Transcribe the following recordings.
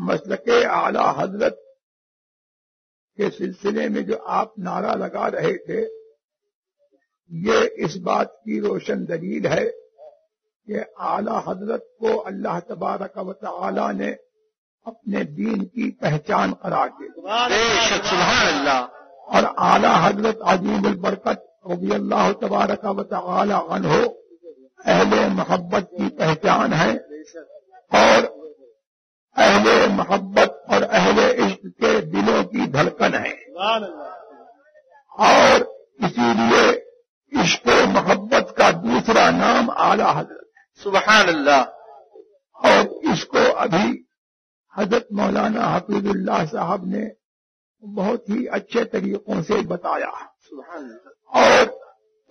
مسلک اعلی حضرت کے سلسلے میں جو آپ نعرہ لگا رہے تھے، یہ اس بات کی روشن دلیل ہے کہ اعلی حضرت کو اللہ تبارک و تعالی نے اپنے دین کی پہچان قرار دے دیا۔ بے شک، سبحان اللہ۔ اور اعلی حضرت عظیم البرکت رضی اللہ تبارک و تعالی عنہ اہل محبت کی پہچان ہے، اور اہل محبت اور اہل عشق کے دلوں کی دھڑکن ہے، اور اسی لیے عشق و محبت کا دوسرا نام اعلی حضرت ہے۔ سبحان اللہ۔ اور اس کو ابھی حضرت مولانا حفیظ اللہ صاحب نے بہت ہی اچھے طریقوں سے بتایا، سبحان اللہ۔ اور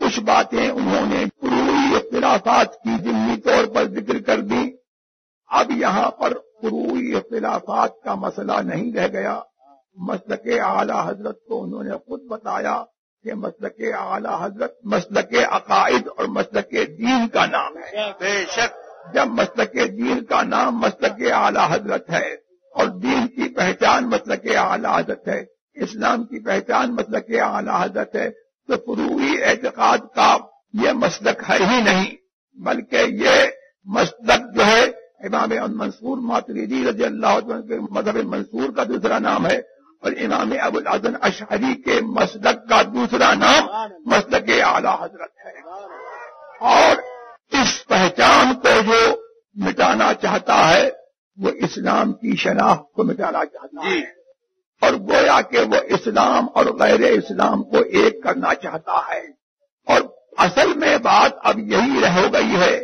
کچھ باتیں انہوں نے فروعی اختلافات کی ضمنی طور پر ذکر کر دی۔ اب یہاں پر فروعی اختلافات کا مسئلہ نہیں رہ گیا۔ مسلک اعلی حضرت کو انہوں نے خود بتایا کہ مسلک اعلی حضرت مسلک عقائد اور مسلک دین کا نام ہے۔ بے شک۔ جب مسلک دین کا نام مسلک اعلی حضرت ہے اور دین کی پہچان مسلک اعلی حضرت ہے، اسلام کی پہچان مسلک اعلی حضرت ہے، تو فروعی اعتقاد کا یہ مسلک ہے ہی نہیں، بلکہ یہ مسلک جو ہے امام منصور ماتریدی رضی اللہ عنہ کے مذہب منصور کا دوسرا نام ہے، اور امام ابو الحسن اشعری کے مسلک کا دوسرا نام مسلک اعلی حضرت ہے۔ اور اس پہچان کو جو مٹانا چاہتا ہے وہ اسلام کی شناخت کو مٹانا چاہتا ہے، اور گویا کہ وہ اسلام اور غیر اسلام کو ایک کرنا چاہتا ہے۔ اور اصل میں بات اب یہی رہ گئی ہے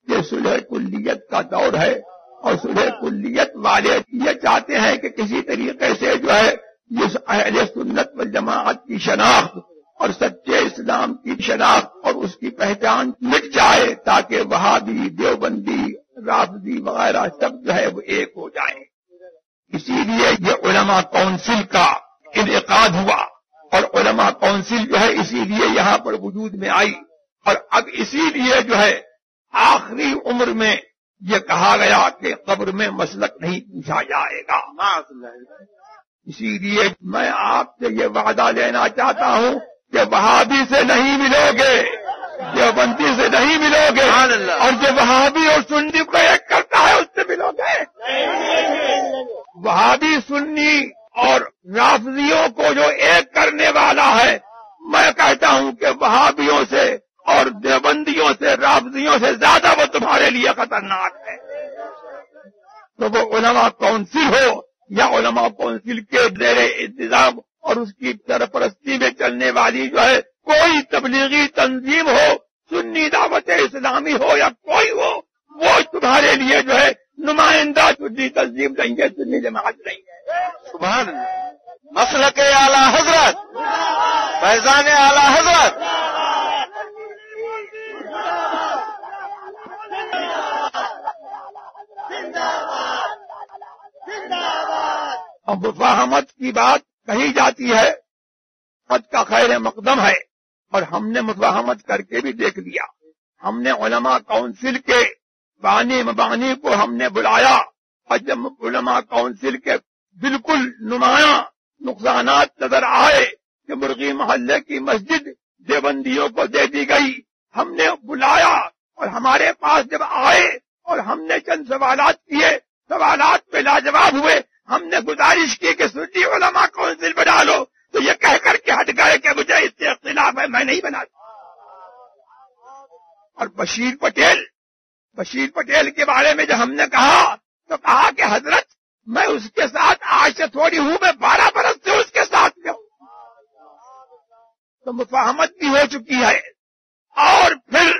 کہ صلح کلیت کا دور ہے، اور صلح کلیت والے یہ چاہتے ہیں کہ کسی طریقے سے جو ہے اس اہل سنت والجماعت کی شناخت اور سچے اسلام کی شناخت اور اس کی پہچان مٹ جائے، تاکہ وہابی، دیوبندی، رافضی وغیرہ سب جو ہے وہ ایک ہو جائیں۔ اسی لیے یہ علماء کونسل کا انعقاد ہوا، اور علماء کونسل جو ہے اسی لیے یہاں پر وجود میں آئی، اور اب اسی لیے جو ہے آخری عمر میں یہ کہا گیا کہ قبر میں مسلک نہیں پوچھا جائے گا۔ اسی لیے میں آپ سے یہ وعدہ لینا چاہتا ہوں کہ وہابی سے نہیں ملو گے، دیوبندی سے نہیں ملو گے، اور جو وہابی اور سنی کو ایک کرتا ہے اس سے ملو گے۔ وہابی، سنی اور رافضیوں کو جو ایک کرنے والا ہے، میں کہتا ہوں کہ وہابیوں سے اور دیوبندیوں سے، رافضیوں سے زیادہ وہ تمہارے لیے خطرناک ہے۔ تو وہ علماء کونسل ہو یا علماء کونسل کے زیر انتظام اور اس کی سرپرستی میں چلنے والی جو ہے کوئی تبلیغی تنظیم ہو، سنی دعوت اسلامی ہو یا کوئی ہو، وہ تمہارے لیے جو ہے نمائندہ سنی تنظیم نہیں ہے، سنی جماعت نہیں ہے۔ سبحان اللہ۔ مسلک اعلی حضرت، فیضان اعلی حضرت۔ اب مفاہمت کی بات کہی جاتی ہے، خود کا خیر مقدم ہے، اور ہم نے مفاہمت کر کے بھی دیکھ لیا۔ ہم نے علماء کونسل کے بانی مبانی کو ہم نے بلایا، اور جب علماء کونسل کے بالکل نمایاں نقصانات نظر آئے کہ مرغی محلے کی مسجد دیوبندیوں کو دے دی گئی، ہم نے بلایا اور ہمارے پاس جب آئے اور ہم نے چند سوالات کیے، سوالات پہ لاجواب ہوئے، ہم نے گزارش کی کہ سنی علماء کونسل بنا لو، تو یہ کہہ کر کے ہٹ گئے کہ مجھے اس سے اختلاف ہے، میں نہیں بنا۔ اور بشیر پٹیل کے بارے میں جب ہم نے کہا تو کہا کہ حضرت میں اس کے ساتھ آج سے تھوڑی ہوں، میں 12 برس سے اس کے ساتھ میں ہوں۔ تو مفاہمت بھی ہو چکی ہے، اور پھر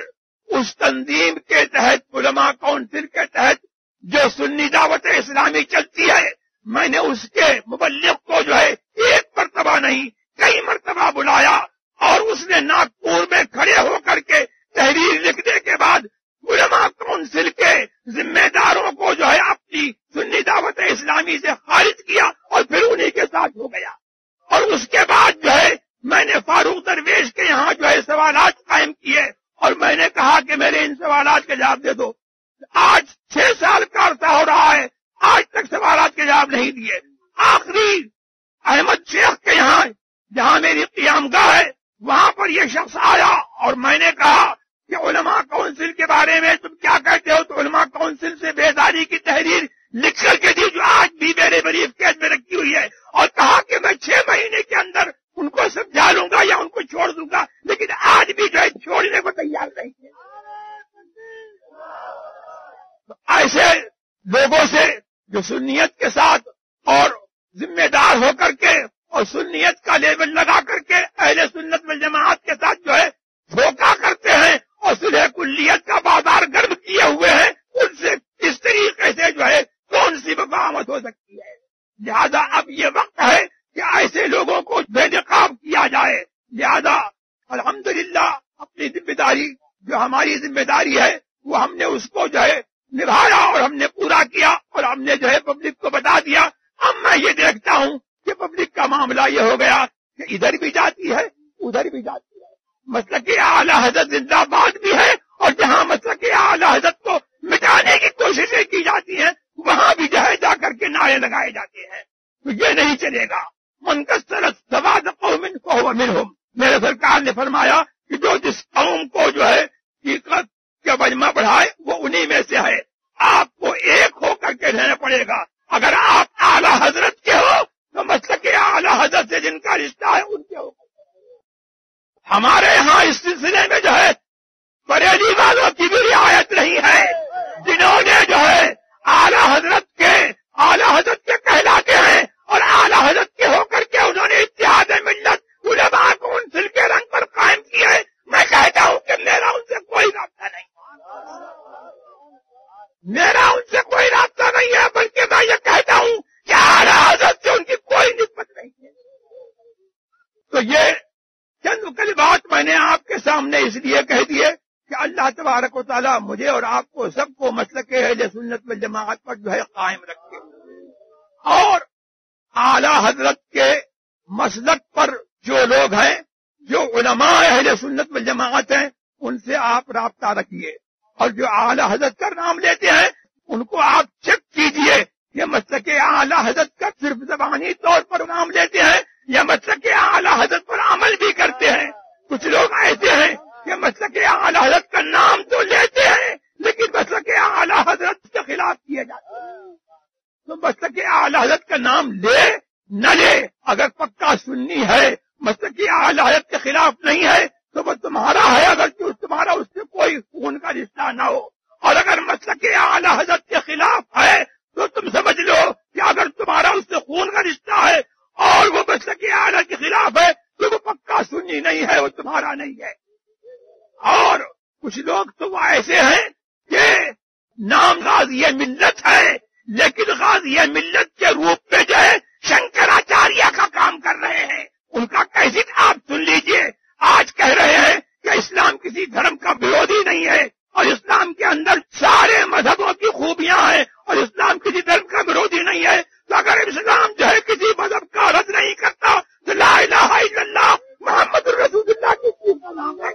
اس تنظیم کے تحت، علماء کونسل کے تحت جو سنی دعوت اسلامی چلتی ہے، میں نے اس کے مبلغ کو جو ہے ایک مرتبہ نہیں کئی مرتبہ بلایا، اور اس نے ناگپور میں کھڑے ہو کر کے تحریر لکھنے کے بعد علماء کونسل کے ذمہ داروں کو جو ہے اپنی سنی دعوت اسلامی سے خارج کیا، اور پھر انہی کے ساتھ ہو گیا۔ اور اس کے بعد جو ہے میں نے فاروق درویش کے یہاں جو ہے سوالات قائم کیے، اور میں نے کہا کہ میرے ان سوالات کے جواب دے دو۔ آج 6 سال کا عرصہ ہو رہا ہے، آج تک سوالات کے جواب جواب نہیں دیے. آخری احمد شیخ کے یہاں جہاں میری قیام گاہ ہے وہاں پر یہ شخص آیا اور میں نے کہا کہ علماء کونسل کے بارے میں تم کیا کہتے ہو؟ تو علماء کونسل سے بیداری کی تحریر لکھ کر کے دی جو آج بھی میرے بریف کیس میں رکھی ہوئی ہے، اور کہا کہ میں 6 مہینے کے اندر ان کو سمجھا لوں گا یا ان کو چھوڑ دوں گا، لیکن آج بھی جو ہے چھوڑنے کو تیار نہیں ہے. ایسے لوگوں سے جو سنیت کے ساتھ اور ذمہ دار ہو کر کے اور سنیت کا لیبل لگا کر کے اہل سنت والجماعت کے ساتھ جو ہے دھوکہ کرتے ہیں اور صلح کلیت کا بازار گرم کیے ہوئے ہیں، ان سے کس طریقے سے جو ہے کون سی بغاوت ہو سکتی ہے؟ لہذا اب یہ وقت ہے کہ ایسے لوگوں کو بے نقاب کیا جائے. لہذا الحمدللہ اپنی ذمہ داری جو ہماری ذمہ داری ہے وہ ہم نے اس کو جو ہے نبھایا اور ہم نے پورا کیا اور ہم نے جو ہے پبلک کو بتا دیا. اب میں یہ دیکھتا ہوں کہ پبلک کا معاملہ یہ ہو گیا کہ ادھر بھی جاتی ہے ادھر بھی جاتی ہے. مسلک اعلی حضرت زندہ باد بھی ہے اور جہاں مسلک اعلی حضرت کو مٹانے کی کوششیں کی جاتی ہیں وہاں بھی جو ہے جا کر کے نعرے لگائے جاتے ہیں. تو یہ نہیں چلے گا. منکسرت سواد قوم فہو منہم، میرے سرکار نے فرمایا کہ جو جس قوم کو جو ہے کہ مجمع بڑھائے وہ انہی میں سے ہے. آپ کو ایک ہو کر کے رہنا پڑے گا. اگر آپ اعلی حضرت کے ہو تو مسلک اعلی حضرت سے جن کا رشتہ ہے ان کے ہو. ہمارے ہاں اس سلسلے میں جو ہے بریلی والوں کی بھی رعایت نہیں ہے، جنہوں نے جو ہے اعلی حضرت کے کہلاتے ہیں اور اعلی حضرت کے ہو کر کے انہوں نے اتحاد ملت علماء کونسل کے رنگ پر قائم کیا ہے. میں کہتا ہوں کہ میرا ان سے کوئی رابطہ نہیں ہے، بلکہ میں یہ کہتا ہوں کہ اعلی حضرت سے ان کی کوئی نسبت نہیں ہے. تو یہ چند کلمات میں نے آپ کے سامنے اس لیے کہہ دیے کہ اللہ تبارک و تعالیٰ مجھے اور آپ کو سب کو مسلک اہل سنت والجماعت پر جو ہے قائم رکھے، اور اعلی حضرت کے مسلک پر جو لوگ ہیں جو علماء اہل سنت والجماعت ہیں ان سے آپ رابطہ رکھیے، اور جو اعلی حضرت کا نام لیتے ہیں ان کو آپ چیک کیجئے یہ مسلک اعلی حضرت کا صرف زبانی طور پر نام لیتے ہیں یا مسلک اعلی حضرت پر عمل بھی کرتے ہیں. کچھ لوگ ایسے ہیں کہ مسلک اعلی حضرت کا نام تو لیتے ہیں لیکن مسلک اعلی حضرت کے خلاف کیے جاتے ہیں. تو مسلک اعلی حضرت کا نام لے نہ لے، اگر پکا سنی ہے مسلک اعلی حضرت کے خلاف نہیں ہے تو وہ تمہارا ہے، اگر تمہارا اس سے کوئی خون کا رشتہ نہ ہو. اور اگر مسلک اعلی حضرت کے خلاف ہے تو تم سمجھ لو کہ اگر تمہارا اس سے خون کا رشتہ ہے اور وہ مسلک اعلی کے خلاف ہے تو وہ پکا سنی نہیں ہے، وہ تمہارا نہیں ہے. اور کچھ لوگ تو وہ ایسے ہیں کہ نام غازی ملت ہے لیکن غازی ملت کے روپ میں جو ہے شنکراچاریہ کا کام کر رہے ہیں. ان کا کیسٹ آپ سن لیجئے. آج کہہ رہے ہیں کہ اسلام کسی دھرم کا ورودھی نہیں ہے اور اسلام کے اندر سارے مذہبوں کی خوبیاں ہیں اور اسلام کسی دھرم کا ورودھی نہیں ہے. تو اگر اسلام جو ہے کسی مذہب کا رد نہیں کرتا تو لا الہ الا اللہ محمد الرسول اللہ کی چیز کا نام ہے.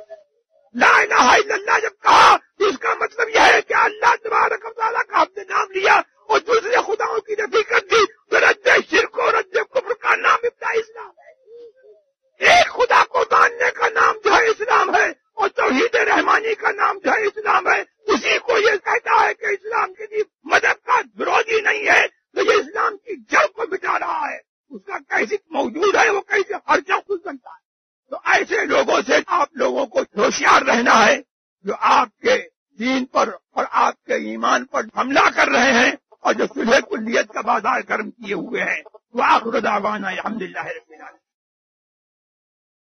لا الہ الا اللہ جب کہا تو اس کا مطلب یہ ہے کہ اللہ تبارک و تعالیٰ کا آپ نے نام لیا اور دوسرے خداؤں کی نفی کر دی تو رد شرک اور رد کفر کا نام ابتدا اسلام ہے. ایک خدا کو ماننے کا نام جو ہے اسلام ہے اور توحید رحمانی کا نام جو ہے اسلام ہے. اسی کو یہ کہتا ہے کہ اسلام کسی مذہب کا ورودھی نہیں ہے تو یہ اسلام کی جڑ کو مٹا رہا ہے. اس کا کیسے موجود ہے وہ کیسے ہر جگہ کھل سکتا ہے. تو ایسے لوگوں سے آپ لوگوں کو ہوشیار رہنا ہے جو آپ کے دین پر اور آپ کے ایمان پر حملہ کر رہے ہیں اور جو صلح کلیت کا بازار گرم کیے ہوئے ہیں. وآخر دعوانا الحمدللہ.